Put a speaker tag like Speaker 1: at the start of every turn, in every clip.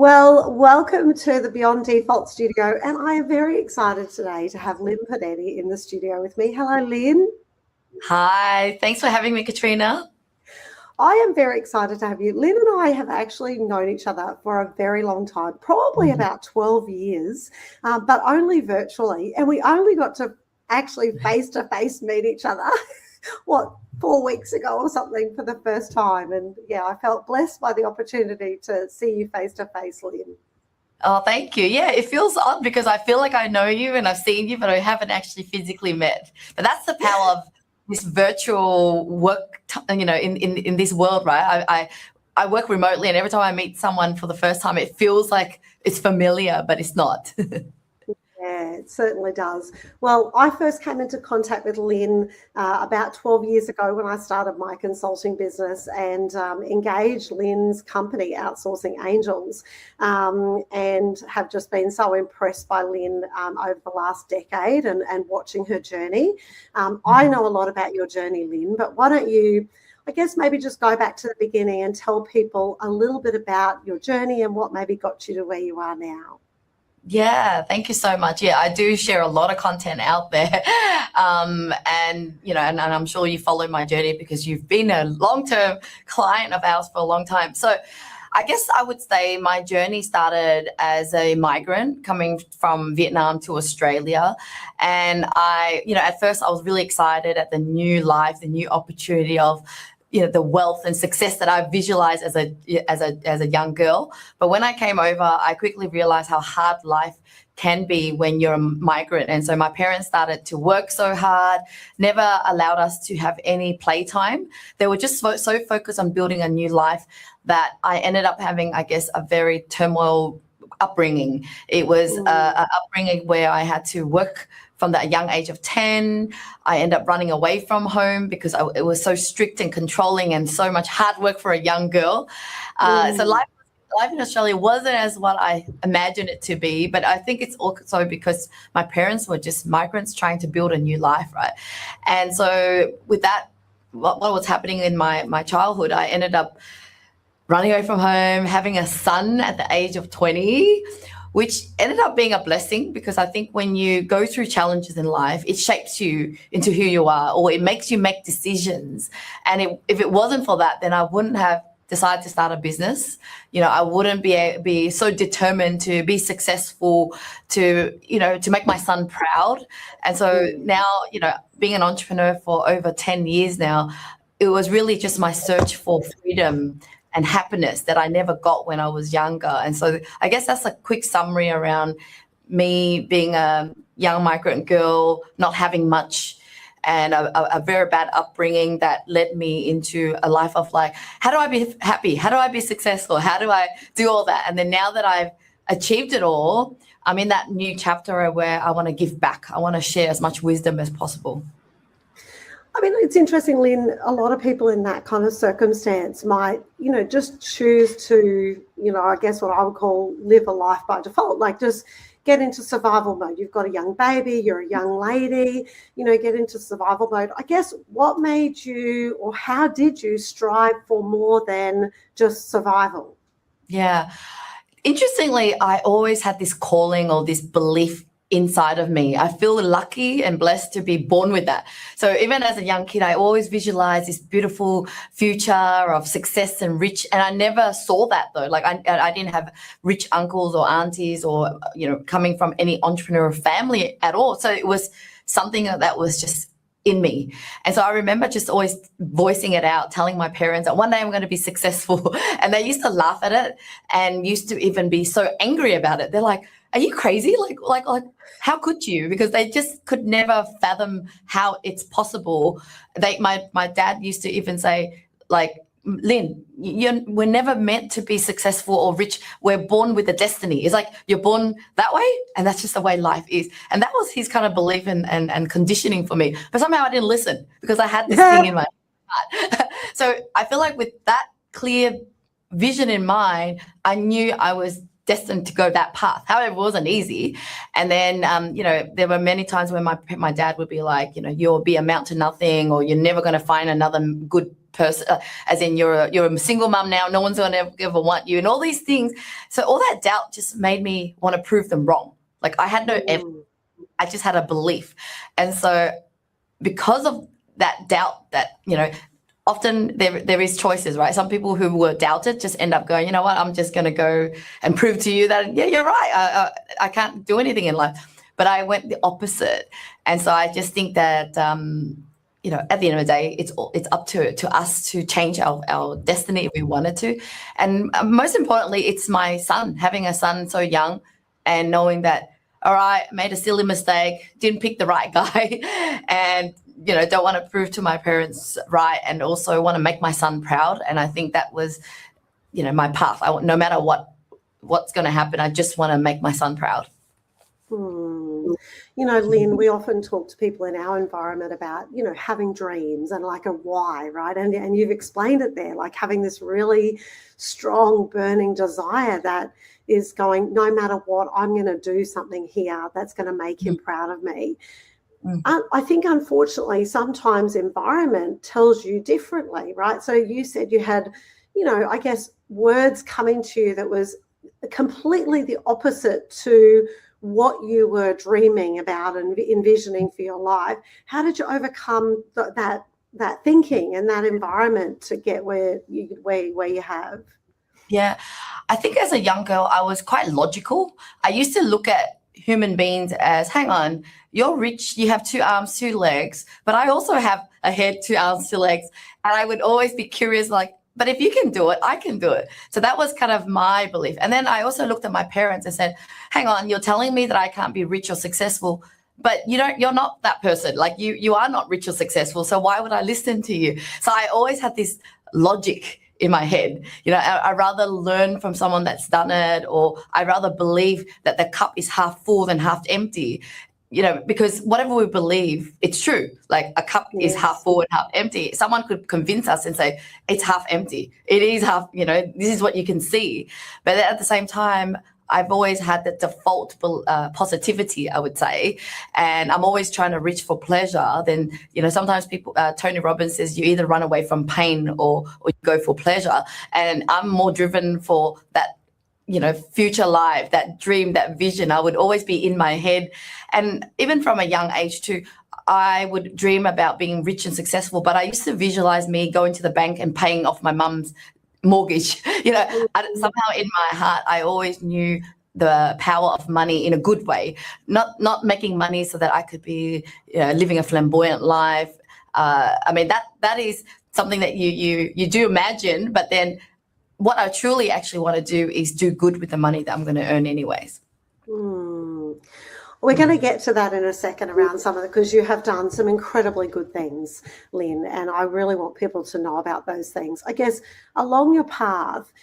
Speaker 1: Well, welcome to the Beyond Default studio, and I am very excited today to have Linh Podetti in the studio with me. Hello, Linh.
Speaker 2: Hi, thanks for having me, Katrina.
Speaker 1: I am very excited to have you. Linh and I have actually known each other for a very long time, probably about 12 years, but only virtually, and we only got to actually face-to-face meet each other, 4 weeks ago or something for the first time. And yeah, I felt blessed by the opportunity to see you face to face, Linh.
Speaker 2: Oh, thank you. Yeah, it feels odd because I feel like I know you and I've seen you, but I haven't actually physically met. But that's the power of this virtual work, in this world, right? I work remotely, and every time I meet someone for the first time, it feels like it's familiar, but it's not.
Speaker 1: Yeah, it certainly does. Well, I first came into contact with Linh about 12 years ago when I started my consulting business and engaged Lynn's company, Outsourcing Angels, and have just been so impressed by Linh over the last decade and watching her journey. I know a lot about your journey, Linh, but why don't you, I guess, maybe just go back to the beginning and tell people a little bit about your journey and what maybe got you to where you are now.
Speaker 2: Yeah, thank you so much. Yeah, I do share a lot of content out there. And I'm sure you follow my journey because you've been a long-term client of ours for a long time. So I guess I would say my journey started as a migrant coming from Vietnam to Australia. And at first I was really excited at the new life, the new opportunity of the wealth and success that I visualized as a young girl. But when I came over, I quickly realized how hard life can be when you're a migrant. And so my parents started to work so hard, never allowed us to have any playtime. They were just so focused on building a new life that I ended up having, I guess, a very turmoil upbringing. It was an upbringing where I had to work from that young age of 10. I ended up running away from home because it was so strict and controlling and so much hard work for a young girl. So life in Australia wasn't as what I imagined it to be, but I think it's also because my parents were just migrants trying to build a new life, right? And so with that, what was happening in my childhood, I ended up running away from home, having a son at the age of 20, which ended up being a blessing because I think when you go through challenges in life, it shapes you into who you are, or it makes you make decisions. And if it wasn't for that, then I wouldn't have decided to start a business. I wouldn't be so determined to be successful, to make my son proud. And so now, being an entrepreneur for over 10 years now, it was really just my search for freedom and happiness that I never got when I was younger. And so I guess that's a quick summary around me being a young migrant girl, not having much, and a very bad upbringing that led me into a life of like, how do I be happy? How do I be successful? How do I do all that? And then now that I've achieved it all, I'm in that new chapter where I want to give back. I want to share as much wisdom as possible.
Speaker 1: I mean, it's interesting, Linh, a lot of people in that kind of circumstance might, just choose to, I guess what I would call live a life by default, like just get into survival mode. You've got a young baby, you're a young lady, get into survival mode. I guess what made you, or how did you strive for more than just survival?
Speaker 2: Yeah. Interestingly, I always had this calling or this belief inside of me. I feel lucky and blessed to be born with that. So even as a young kid, I always visualized this beautiful future of success and rich. And I never saw that though. Like I didn't have rich uncles or aunties or, coming from any entrepreneurial family at all. So it was something that was just in me. And so I remember just always voicing it out, telling my parents that one day I'm going to be successful. And they used to laugh at it and used to even be so angry about it. They're like, are you crazy? Like, how could you? Because they just could never fathom how it's possible. My dad used to even say, like, Linh, we're never meant to be successful or rich. We're born with a destiny. It's like you're born that way, and that's just the way life is. And that was his kind of belief and conditioning for me. But somehow I didn't listen because I had this thing in my heart. So I feel like with that clear vision in mind, I knew I was destined to go that path. However, it wasn't easy. And then, there were many times when my dad would be like, you'll be amount to nothing, or you're never going to find another good person, as in you're a single mum now, no one's going to ever want you, and all these things. So all that doubt just made me want to prove them wrong. Like I had no evidence, I just had a belief. And so because of that doubt, that, often there is choices, right? Some people who were doubted just end up going, you know what, I'm just going to go and prove to you that, yeah, you're right. I can't do anything in life. But I went the opposite. And so I just think that, at the end of the day, it's up to us to change our destiny if we wanted to. And most importantly, it's my son, having a son so young and knowing that, all right, made a silly mistake, didn't pick the right guy, and, don't want to prove to my parents right, and also want to make my son proud. And I think that was, my path. No matter what's going to happen, I just want to make my son proud.
Speaker 1: Lynn, we often talk to people in our environment about, having dreams and like a why, right? And you've explained it there, like having this really strong burning desire that is going, no matter what, I'm going to do something here that's going to make him proud of me. I think, unfortunately, sometimes environment tells you differently, right? So you said you had, I guess, words coming to you that was completely the opposite to what you were dreaming about and envisioning for your life. How did you overcome that thinking and that environment to get where you have?
Speaker 2: Yeah, I think as a young girl, I was quite logical. I used to look at human beings as, hang on, you're rich, you have 2 arms, 2 legs, but I also have a head, 2 arms, 2 legs. And I would always be curious, like, but if you can do it, I can do it. So that was kind of my belief. And then I also looked at my parents and said, hang on, you're telling me that I can't be rich or successful, but you're not that person. Like you are not rich or successful. So why would I listen to you? So I always had this logic in my head. I'd rather learn from someone that's done it, or I'd rather believe that the cup is half full than half empty. Because whatever we believe, it's true. Like a cup is half full and half empty. Someone could convince us and say, it's half empty. It is half, this is what you can see. But at the same time, I've always had the default positivity, I would say. And I'm always trying to reach for pleasure. Then, sometimes people, Tony Robbins says, you either run away from pain or you go for pleasure. And I'm more driven for that, future life, that dream, that vision. I would always be in my head. And even from a young age too, I would dream about being rich and successful, but I used to visualize me going to the bank and paying off my mum's mortgage. Somehow in my heart, I always knew the power of money in a good way, not making money so that I could be living a flamboyant life. That is something that you do imagine, but then what I truly actually want to do is do good with the money that I'm going to earn anyways.
Speaker 1: We're going to get to that in a second around some of it, because you have done some incredibly good things, Lynn, and I really want people to know about those things. I guess along your path,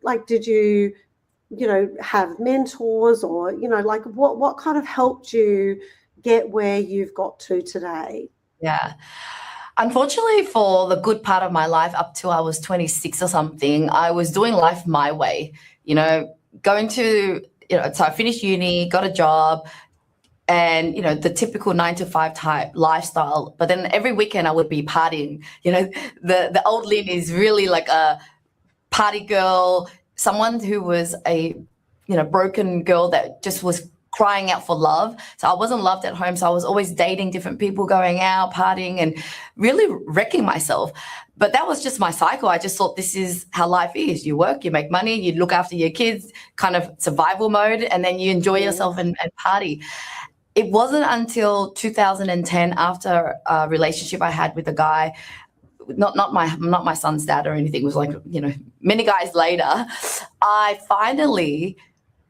Speaker 1: like, did you, have mentors, or, like what kind of helped you get where you've got to today?
Speaker 2: Yeah. Unfortunately, for the good part of my life, up till I was 26 or something, I was doing life my way, going to, so I finished uni, got a job, and, the typical 9-to-5 type lifestyle. But then every weekend I would be partying. The old Lynn is really like a party girl, someone who was a, broken girl that just was crying out for love. So I wasn't loved at home. So I was always dating different people, going out, partying, and really wrecking myself. But that was just my cycle. I just thought this is how life is. You work, you make money, you look after your kids, kind of survival mode, and then you enjoy yourself and party. It wasn't until 2010, after a relationship I had with a guy, not my son's dad or anything, it was like, many guys later, I finally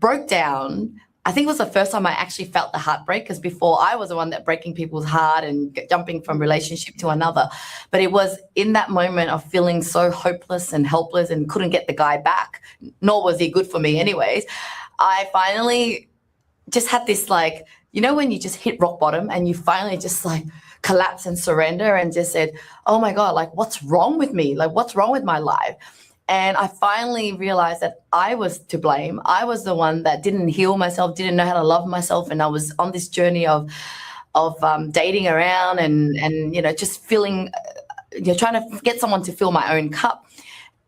Speaker 2: broke down. I think it was the first time I actually felt the heartbreak, because before I was the one that breaking people's heart and jumping from relationship to another. But it was in that moment of feeling so hopeless and helpless and couldn't get the guy back, nor was he good for me anyways. I finally just had this, like, when you just hit rock bottom and you finally just like collapse and surrender and just said, oh my God, like, what's wrong with me? Like, what's wrong with my life? And I finally realized that I was to blame. I was the one that didn't heal myself, didn't know how to love myself. And I was on this journey of dating around and just feeling you're trying to get someone to fill my own cup.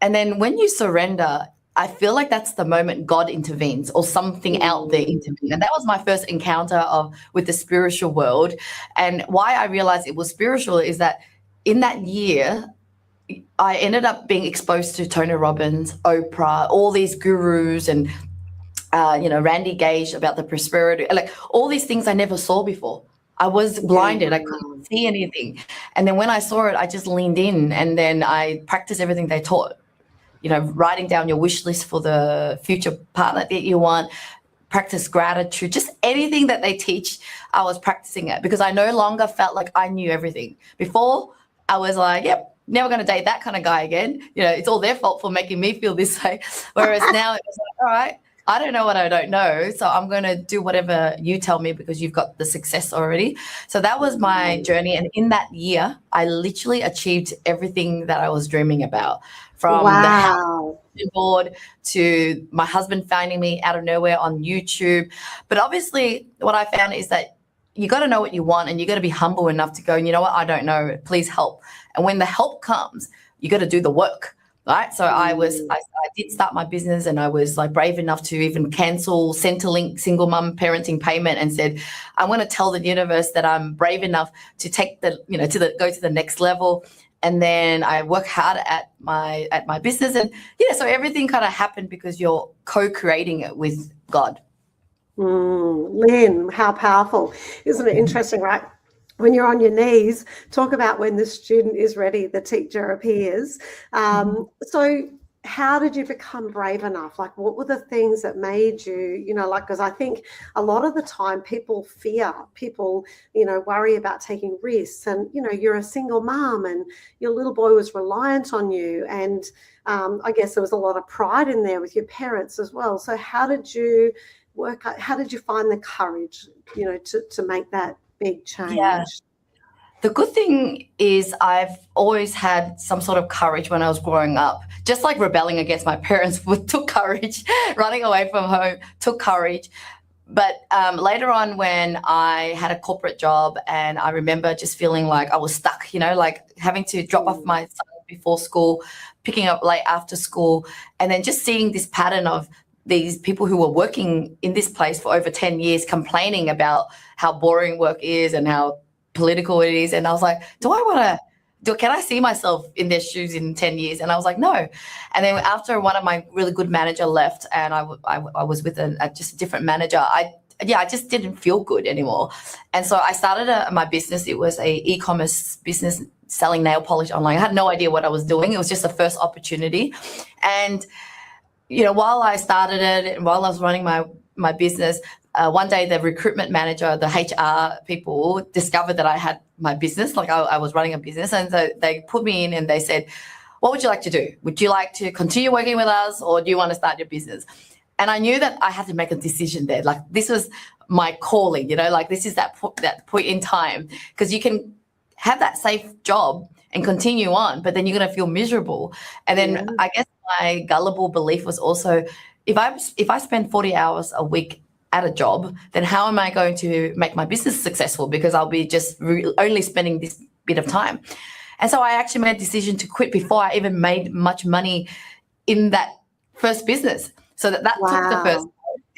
Speaker 2: And then when you surrender, I feel like that's the moment God intervenes or something out there intervenes. And that was my first encounter with the spiritual world. And why I realized it was spiritual is that in that year, I ended up being exposed to Tony Robbins, Oprah, all these gurus and, Randy Gage about the prosperity, like all these things I never saw before. I was blinded. I couldn't see anything. And then when I saw it, I just leaned in and then I practiced everything they taught. Writing down your wish list for the future partner that you want, practice gratitude, just anything that they teach, I was practicing it because I no longer felt like I knew everything. Before, I was like, yep, never going to date that kind of guy again. It's all their fault for making me feel this way. Whereas now it's like, all right, I don't know what I don't know. So I'm going to do whatever you tell me because you've got the success already. So that was my journey. And in that year, I literally achieved everything that I was dreaming about. From the house board to my husband finding me out of nowhere on YouTube. But obviously what I found is that you got to know what you want and you got to be humble enough to go, you know what, I don't know, please help. And when the help comes, you got to do the work, right? So I did start my business and I was like brave enough to even cancel Centrelink single mum parenting payment and said, I'm going to tell the universe that I'm brave enough to take go to the next level. And then I work hard at my business. And so everything kind of happened because you're co-creating it with God.
Speaker 1: Lynn, how powerful. Isn't it interesting, right? When you're on your knees, talk about when the student is ready, the teacher appears. So how did you become brave enough? Like, what were the things that made you, because I think a lot of the time people worry about taking risks and, you're a single mom and your little boy was reliant on you. And I guess there was a lot of pride in there with your parents as well. So how did you find the courage, to make that big change?
Speaker 2: Yeah. The good thing is I've always had some sort of courage when I was growing up, just like rebelling against my parents took courage, running away from home took courage. But later on when I had a corporate job and I remember just feeling like I was stuck, like having to drop off my son before school, picking up late after school, and then just seeing this pattern of these people who were working in this place for over 10 years complaining about how boring work is and how political it is. And I was like, can I see myself in their shoes in 10 years? And I was like, no. And then after one of my really good manager left and I was with just a different manager, I just didn't feel good anymore. And so I started my business. It was a e-commerce business selling nail polish online. I had no idea what I was doing. It was just the first opportunity. And, while I started it and while I was running my business, one day the recruitment manager, the HR people discovered that I had my business, like I was running a business. And so they put me in and they said, what would you like to do? Would you like to continue working with us or do you want to start your business? And I knew that I had to make a decision there. Like this was my calling, like this is that point in time, because you can have that safe job and continue on, but then you're going to feel miserable. And then I guess my gullible belief was also, if I spend 40 hours a week at a job, then how am I going to make my business successful? Because I'll be just only spending this bit of time. And so I actually made a decision to quit before I even made much money in that first business. So that took the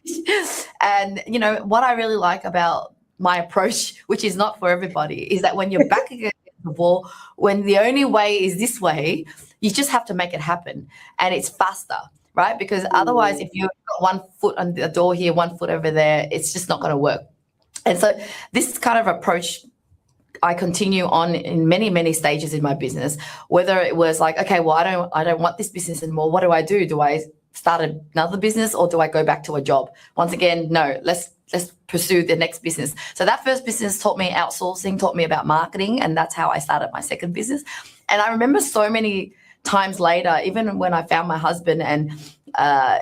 Speaker 2: first. And, what I really like about my approach, which is not for everybody, is that when you're back against the wall, when the only way is this way, you just have to make it happen. And it's faster. Right? Because otherwise, if you've got one foot on the door here, one foot over there, it's just not going to work. And so this kind of approach, I continue on in many, many stages in my business, whether it was like, okay, well, I don't want this business anymore. What do? Do I start another business or do I go back to a job? Once again, no, let's pursue the next business. So that first business taught me outsourcing, taught me about marketing, and that's how I started my second business. And I remember so many times later, even when I found my husband and, I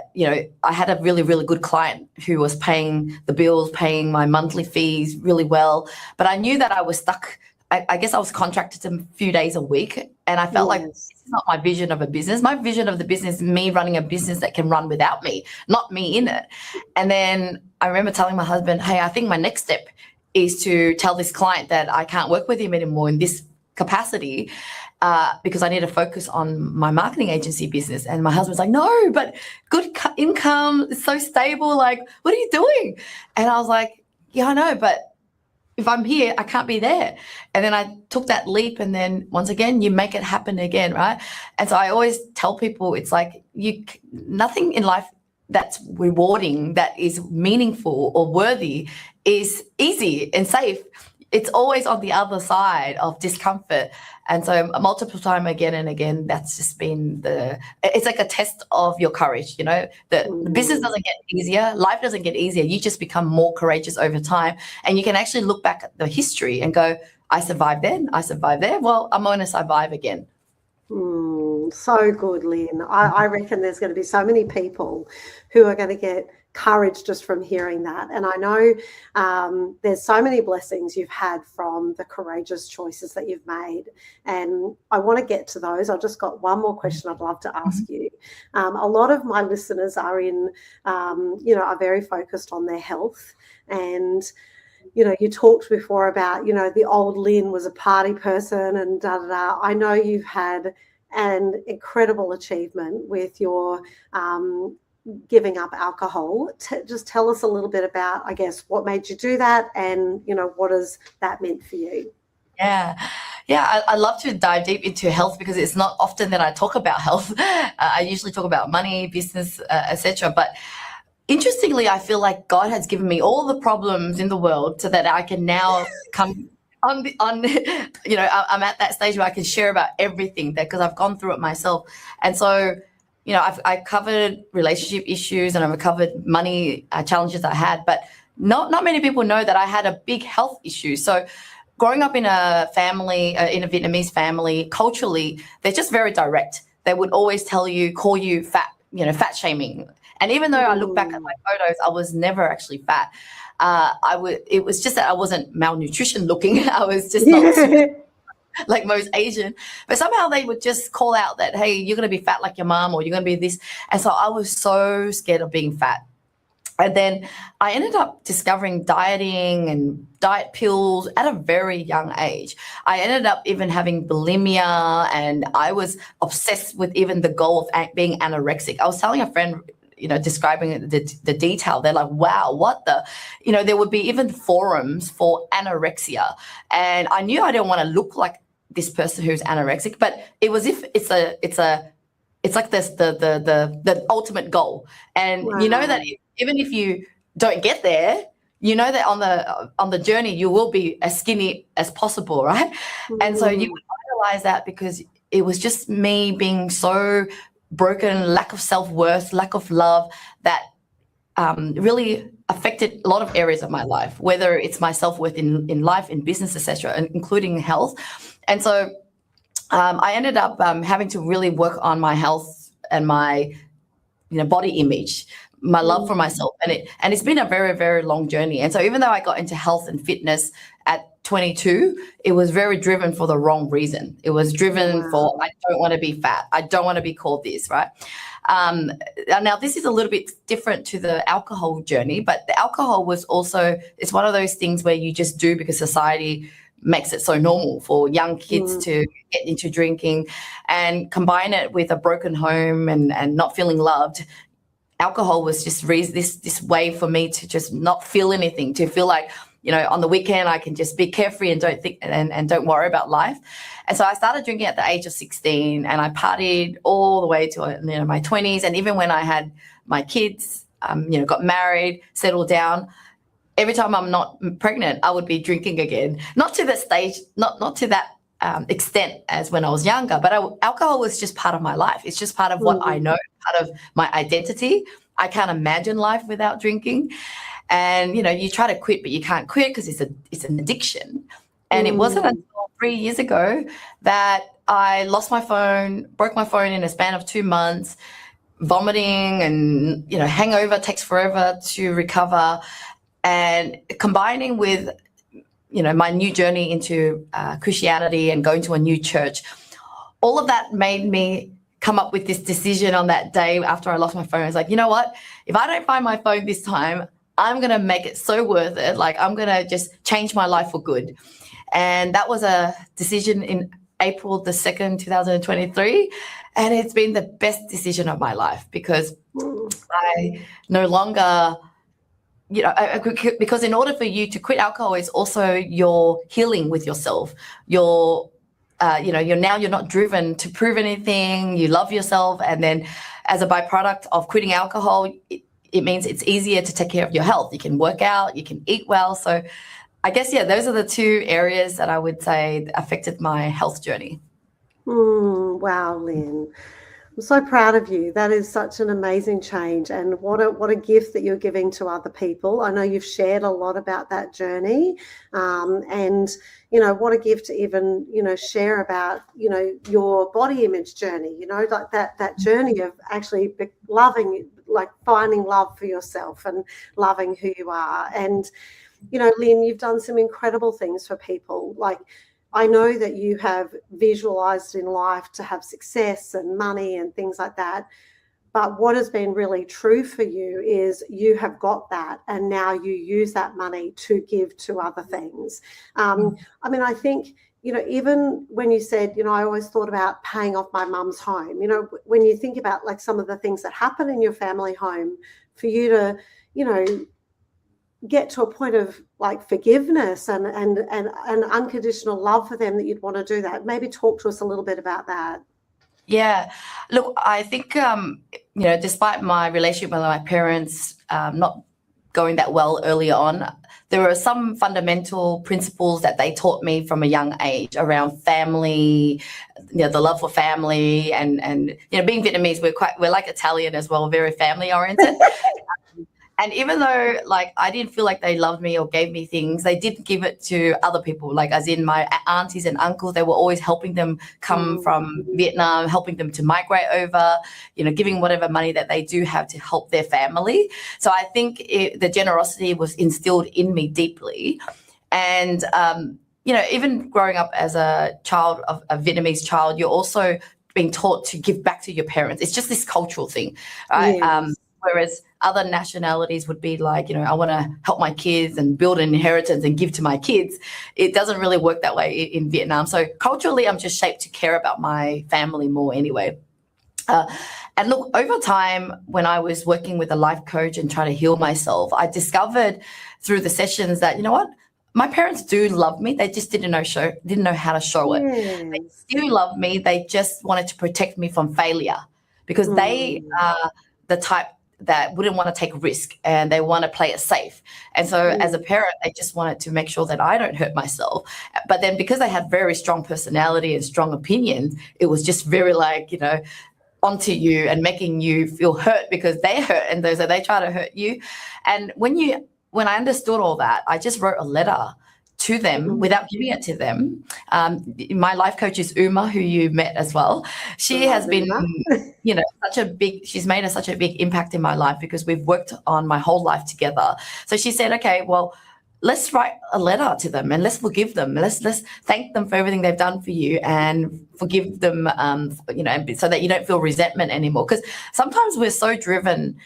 Speaker 2: had a really, really good client who was paying the bills, paying my monthly fees really well. But I knew that I was stuck. I guess I was contracted a few days a week. And I felt like this is not my vision of a business. My vision of the business is me running a business that can run without me, not me in it. And then I remember telling my husband, hey, I think my next step is to tell this client that I can't work with him anymore in this capacity because I need to focus on my marketing agency business. And my husband's like, no, but good income, it's so stable. Like, what are you doing? And I was like, yeah, I know, but if I'm here, I can't be there. And then I took that leap, and then once again, you make it happen again, right? And so I always tell people, it's like nothing in life that's rewarding, that is meaningful or worthy is easy and safe. It's always on the other side of discomfort. And so multiple time again and again, that's just been it's like a test of your courage. The business doesn't get easier. Life doesn't get easier. You just become more courageous over time. And you can actually look back at the history and go, I survived then, I survived there. Well, I'm going to survive again.
Speaker 1: So good, Lynn. I reckon there's going to be so many people who are going to get courage just from hearing that. And I know there's so many blessings you've had from the courageous choices that you've made. And I want to get to those. I've just got one more question I'd love to ask you. A lot of my listeners are are very focused on their health. And you talked before about, the old Lynn was a party person and da-da-da. I know you've had an incredible achievement with your giving up alcohol. Just tell us a little bit about, I guess, what made you do that and, what has that meant for you?
Speaker 2: Yeah, I love to dive deep into health because it's not often that I talk about health. I usually talk about money, business, etc. But interestingly, I feel like God has given me all the problems in the world so that I can now come I'm at that stage where I can share about everything because I've gone through it myself. And so, I covered relationship issues and I've covered money challenges I had, but not many people know that I had a big health issue. So growing up in a family, in a Vietnamese family, culturally, they're just very direct. They would always call you fat, fat shaming. And even though I look back at my photos, I was never actually fat. It was just that I wasn't malnutrition looking. I was just not like most Asian. But somehow they would just call out that, hey, you're going to be fat like your mom, or you're going to be this. And so I was so scared of being fat. And then I ended up discovering dieting and diet pills at a very young age. I ended up even having bulimia, and I was obsessed with even the goal of being anorexic. I was telling a friend, describing the detail. They're like, wow, what the, there would be even forums for anorexia. And I knew I didn't want to look like this person who's anorexic, but it was it's like this, the ultimate goal. And wow. That even if you don't get there, that on the journey, you will be as skinny as possible, right? And so you would realize that because it was just me being so broken, lack of self-worth, lack of love that really affected a lot of areas of my life, whether it's my self-worth in life, in business, etc., including health. And so I ended up having to really work on my health and my body image, my love for myself. And it's been a very, very long journey. And so even though I got into health and fitness at 22, it was very driven for the wrong reason. It was driven for, I don't want to be fat. I don't want to be called this, right? Now, this is a little bit different to the alcohol journey, but the alcohol was also, it's one of those things where you just do because society makes it so normal for young kids to get into drinking, and combine it with a broken home and not feeling loved. Alcohol was just this way for me to just not feel anything, to feel like, on the weekend I can just be carefree and don't think and don't worry about life. And so I started drinking at the age of 16, and I partied all the way to my 20s. And even when I had my kids, got married, settled down, every time I'm not pregnant, I would be drinking again. Not to the stage, not to that extent as when I was younger, but alcohol was just part of my life. It's just part of what I know, part of my identity. I can't imagine life without drinking. And, you try to quit, but you can't quit because it's an addiction. And it wasn't until 3 years ago that I lost my phone, broke my phone in a span of 2 months, vomiting and, hangover takes forever to recover. And combining with, my new journey into Christianity and going to a new church, all of that made me come up with this decision on that day after I lost my phone. I was like, you know what? If I don't find my phone this time, I'm going to make it so worth it. Like, I'm going to just change my life for good. And that was a decision in April the 2nd, 2023. And it's been the best decision of my life because I no longer, because in order for you to quit alcohol, it's also your healing with yourself. You're not driven to prove anything. You love yourself. And then as a byproduct of quitting alcohol, it means it's easier to take care of your health. You can work out, you can eat well. So I guess, those are the two areas that I would say affected my health journey.
Speaker 1: Wow, Lynn. I'm so proud of you. That is such an amazing change, and what a gift that you're giving to other people. I know you've shared a lot about that journey, and what a gift to even share about your body image journey. Like that journey of actually loving, like finding love for yourself and loving who you are. And Lynn, you've done some incredible things for people. Like, I know that you have visualized in life to have success and money and things like that. But what has been really true for you is you have got that, and now you use that money to give to other things. I think, even when you said, I always thought about paying off my mum's home, when you think about like some of the things that happen in your family home, for you to, get to a point of like forgiveness and unconditional love for them, that you'd want to do that. Maybe talk to us a little bit about that.
Speaker 2: Yeah, look, I think, despite my relationship with my parents not going that well earlier on, there were some fundamental principles that they taught me from a young age around family, the love for family, and being Vietnamese, we're like Italian as well, very family oriented. And even though, like, I didn't feel like they loved me or gave me things, they did give it to other people, like as in my aunties and uncles. They were always helping them come from Vietnam, helping them to migrate over, giving whatever money that they do have to help their family. So I think the generosity was instilled in me deeply. And, even growing up as a child, of a Vietnamese child, you're also being taught to give back to your parents. It's just this cultural thing, right? Yes. Whereas other nationalities would be like, I want to help my kids and build an inheritance and give to my kids. It doesn't really work that way in Vietnam. So culturally, I'm just shaped to care about my family more anyway. And look, over time, when I was working with a life coach and trying to heal myself, I discovered through the sessions that, my parents do love me. They just didn't know how to show it. Yes. They still love me. They just wanted to protect me from failure, because they are the type that wouldn't want to take risk, and they want to play it safe. And so as a parent, they just wanted to make sure that I don't hurt myself. But then because they had very strong personality and strong opinions, it was just very like, onto you and making you feel hurt because they're hurt, and so they try to hurt you. And when I understood all that, I just wrote a letter to them without giving it to them. My life coach is Uma, who you met as well. She has been, she's made such a big impact in my life because we've worked on my whole life together. So she said, okay, well, let's write a letter to them and let's forgive them. Let's thank them for everything they've done for you and forgive them, so that you don't feel resentment anymore. Because sometimes we're so driven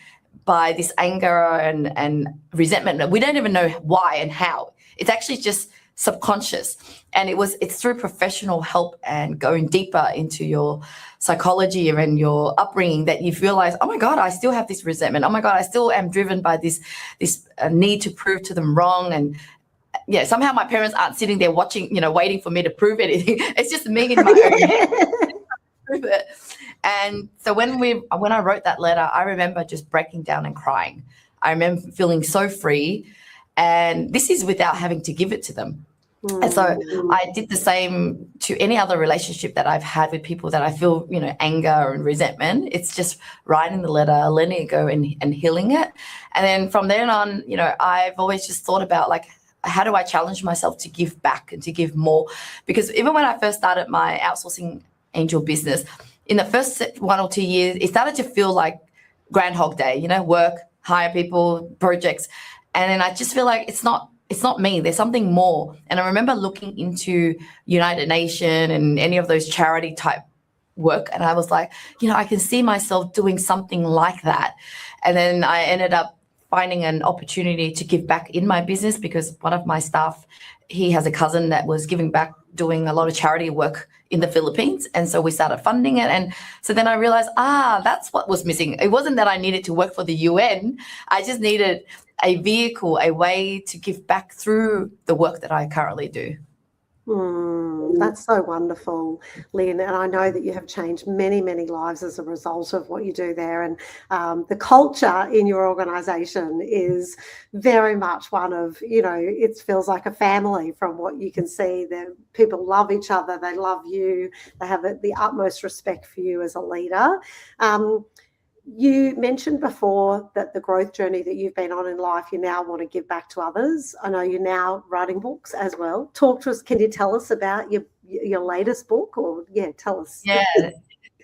Speaker 2: by this anger and resentment. We don't even know why and how. It's actually just subconscious. And it's through professional help and going deeper into your psychology and your upbringing that you realize, oh my God, I still have this resentment. Oh my God, I still am driven by this need to prove to them wrong. And somehow my parents aren't sitting there watching, waiting for me to prove anything. It's just me in my own head. Prove it. And so when I wrote that letter, I remember just breaking down and crying. I remember feeling so free. And this is without having to give it to them. And so I did the same to any other relationship that I've had with people that I feel, anger and resentment. It's just writing the letter, letting it go and healing it. And then from then on, I've always just thought about like, how do I challenge myself to give back and to give more? Because even when I first started my outsourcing angel business, in the first 1 or 2 years, it started to feel like Groundhog Day, work, hire people, projects. And then I just feel like it's not me. There's something more. And I remember looking into United Nations and any of those charity type work. And I was like, I can see myself doing something like that. And then I ended up finding an opportunity to give back in my business because one of my staff, he has a cousin that was giving back doing a lot of charity work in the Philippines. And so we started funding it. And so then I realized, that's what was missing. It wasn't that I needed to work for the UN. I just needed a vehicle, a way to give back through the work that I currently do.
Speaker 1: That's so wonderful, Lynn. And I know that you have changed many, many lives as a result of what you do there. And the culture in your organisation is very much one of, it feels like a family from what you can see. That people love each other. They love you. They have the utmost respect for you as a leader. You mentioned before that the growth journey that you've been on in life, you now want to give back to others. I know you're now writing books as well. Talk to us. Can you tell us about your latest book? Or tell us.
Speaker 2: Yeah,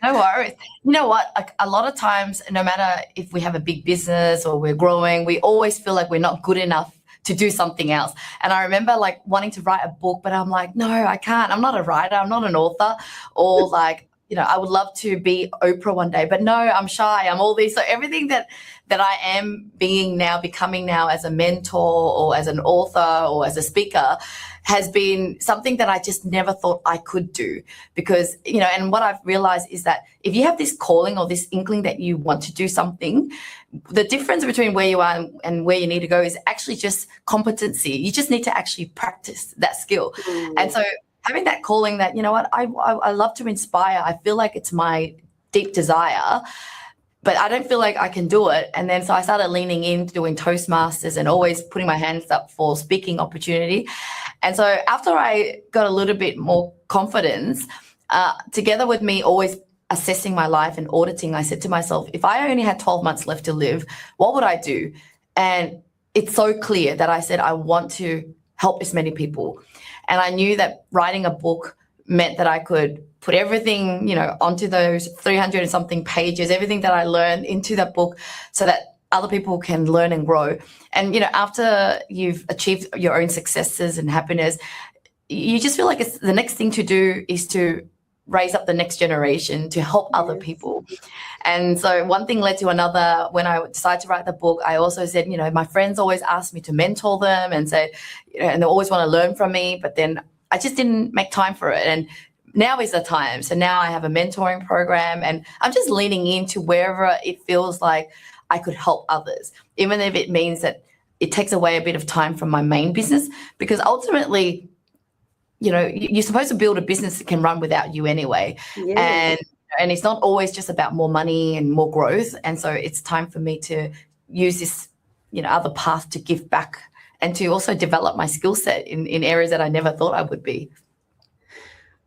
Speaker 2: no worries. You know what? Like, a lot of times, no matter if we have a big business or we're growing, we always feel like we're not good enough to do something else. And I remember like wanting to write a book, but I'm like, no, I can't. I'm not a writer. I'm not an author. Or like, I would love to be Oprah one day, but no, I'm shy. I'm all these. So everything that I am becoming now as a mentor or as an author or as a speaker has been something that I just never thought I could do. Because, and what I've realized is that if you have this calling or this inkling that you want to do something, the difference between where you are and where you need to go is actually just competency. You just need to actually practice that skill. And so having that calling that, I love to inspire. I feel like it's my deep desire, but I don't feel like I can do it. And then so I started leaning into doing Toastmasters and always putting my hands up for speaking opportunity. And so after I got a little bit more confidence, together with me always assessing my life and auditing, I said to myself, if I only had 12 months left to live, what would I do? And it's so clear that I said, I want to help as many people. And I knew that writing a book meant that I could put everything, onto those 300 and something pages, everything that I learned into that book so that other people can learn and grow. And, after you've achieved your own successes and happiness, you just feel like it's the next thing to do is to raise up the next generation to help other people. And so one thing led to another. When I decided to write the book, I also said, my friends always ask me to mentor them and say, and they always want to learn from me, but then I just didn't make time for it. And now is the time. So now I have a mentoring program and I'm just leaning into wherever it feels like I could help others, even if it means that it takes away a bit of time from my main business, because ultimately, you're supposed to build a business that can run without you anyway. Yes. And it's not always just about more money and more growth. And so it's time for me to use this, other path to give back and to also develop my skill set in areas that I never thought I would be.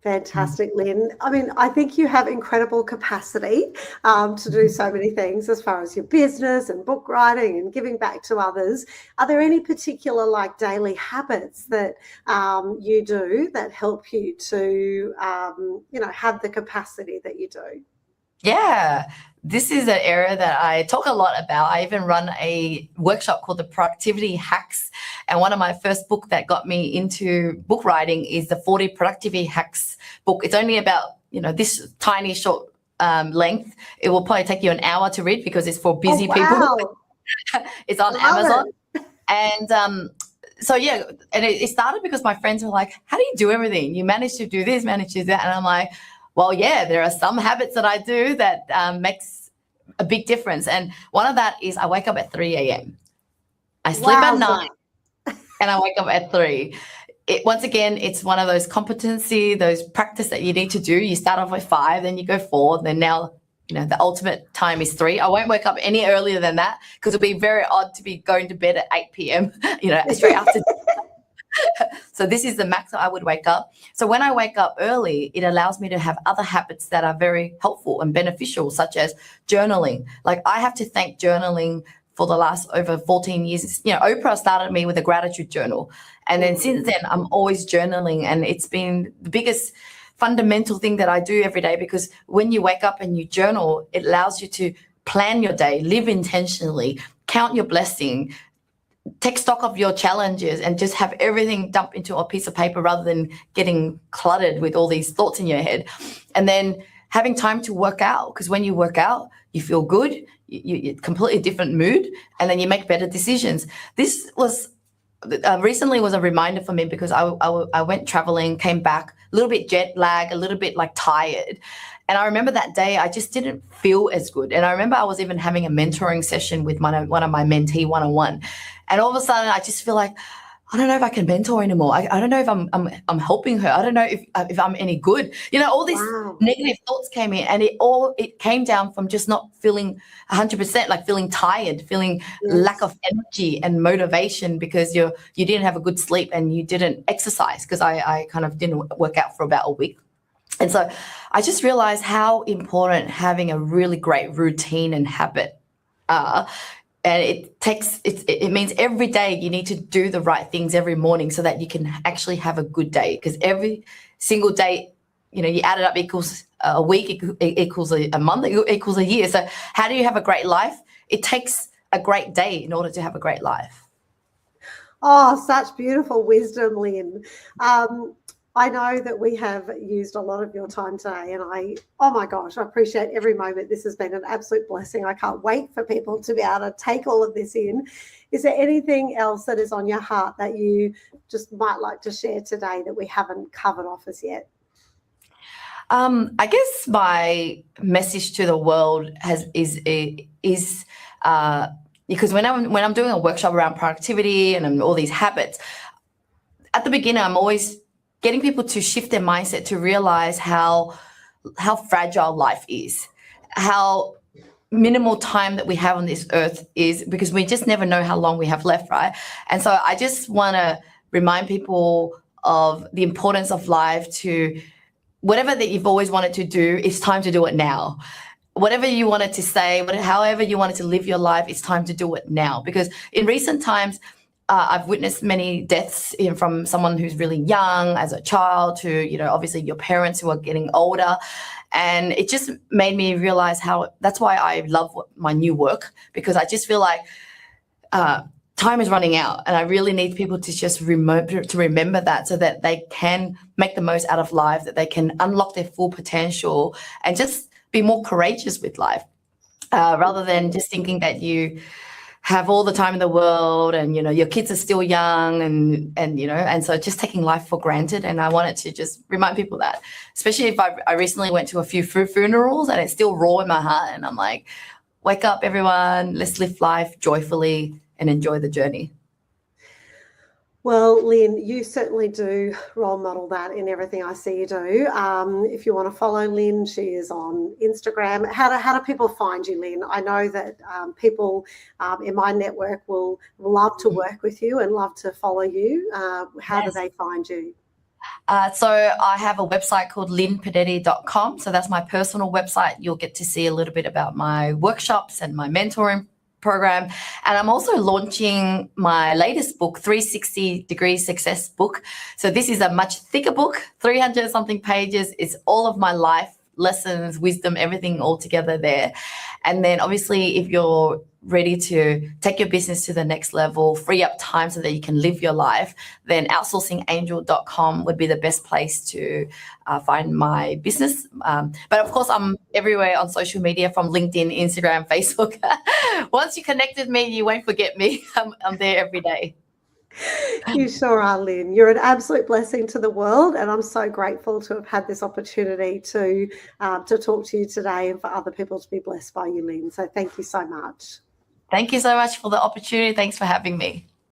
Speaker 1: Fantastic, Lynn. I mean, I think you have incredible capacity to do so many things as far as your business and book writing and giving back to others. Are there any particular daily habits that you do that help you to, have the capacity that you do?
Speaker 2: Yeah, this is an area that I talk a lot about. I even run a workshop called the Productivity Hacks. And one of my first book that got me into book writing is the 40 Productivity Hacks book. It's only about, this tiny short length. It will probably take you an hour to read because it's for busy people. It's on Amazon. And so, yeah, and it started because my friends were like, how do you do everything? You manage to do this, manage to do that. And I'm like, well, yeah, there are some habits that I do that makes a big difference. And one of that is I wake up at 3 a.m. I sleep at 9 and I wake up at 3. Once again, it's one of those competency, those practice that you need to do. You start off with 5, then you go 4, then now, the ultimate time is 3. I won't wake up any earlier than that because it'll be very odd to be going to bed at 8 p.m., straight after. So this is the max that I would wake up. So when I wake up early, it allows me to have other habits that are very helpful and beneficial, such as journaling. Like I have to thank journaling for the last over 14 years. Oprah started me with a gratitude journal. And then since then, I'm always journaling. And it's been the biggest fundamental thing that I do every day, because when you wake up and you journal, it allows you to plan your day, live intentionally, count your blessing, take stock of your challenges, and just have everything dump into a piece of paper rather than getting cluttered with all these thoughts in your head. And then having time to work out, because when you work out, you feel good, you're completely different mood, and then you make better decisions. This was recently was a reminder for me because I went traveling, came back a little bit jet lag, a little bit like tired. And I remember that day I just didn't feel as good. And I remember I was even having a mentoring session with one of my mentee one-on-one. And all of a sudden I just feel like, I don't know if I can mentor anymore. I don't know if I'm helping her. I don't know if I'm any good. All these negative thoughts came in, and it came down from just not feeling 100%, like feeling tired, feeling lack of energy and motivation because you didn't have a good sleep and you didn't exercise, because I kind of didn't work out for about a week. And so I just realized how important having a really great routine and habit are. And it means every day you need to do the right things every morning so that you can actually have a good day, because every single day, you add it up, equals a week, it equals a month, it equals a year. So how do you have a great life? It takes a great day in order to have a great life.
Speaker 1: Oh, such beautiful wisdom, Lynn. I know that we have used a lot of your time today, and oh my gosh, I appreciate every moment. This has been an absolute blessing. I can't wait for people to be able to take all of this in. Is there anything else that is on your heart that you just might like to share today that we haven't covered off as yet?
Speaker 2: I guess my message to the world is because when I'm doing a workshop around productivity and all these habits, at the beginning I'm always getting people to shift their mindset to realize how fragile life is, how minimal time that we have on this earth is, because we just never know how long we have left, right? And so I just want to remind people of the importance of life, to whatever that you've always wanted to do, it's time to do it now. Whatever you wanted to say, however you wanted to live your life, it's time to do it now. Because in recent times, I've witnessed many deaths from someone who's really young as a child to, obviously your parents who are getting older. And it just made me realize that's why I love my new work, because I just feel like time is running out, and I really need people to just remember that, so that they can make the most out of life, that they can unlock their full potential and just be more courageous with life, rather than just thinking that you have all the time in the world and, your kids are still young and so just taking life for granted. And I wanted to just remind people that, especially if I recently went to a few funerals and it's still raw in my heart. And I'm like, wake up, everyone, let's live life joyfully and enjoy the journey.
Speaker 1: Well, Lynn, you certainly do role model that in everything I see you do. If you want to follow Lynn, she is on Instagram. How do people find you, Lynn? I know that people in my network will love to work with you and love to follow you. How do they find you?
Speaker 2: So I have a website called linpodetti.com. So that's my personal website. You'll get to see a little bit about my workshops and my mentoring program. And I'm also launching my latest book, 360 Degree Success book. So this is a much thicker book, 300 something pages. It's all of my life lessons, wisdom, everything all together there. And then obviously if you're ready to take your business to the next level, free up time so that you can live your life, then outsourcingangel.com would be the best place to find my business. But of course, I'm everywhere on social media, from LinkedIn, Instagram, Facebook. Once you connect with me, you won't forget me. I'm there every day.
Speaker 1: You sure are, Lynn. You're an absolute blessing to the world, and I'm so grateful to have had this opportunity to talk to you today and for other people to be blessed by you, Lynn. So thank you so much.
Speaker 2: Thank you so much for the opportunity. Thanks for having me.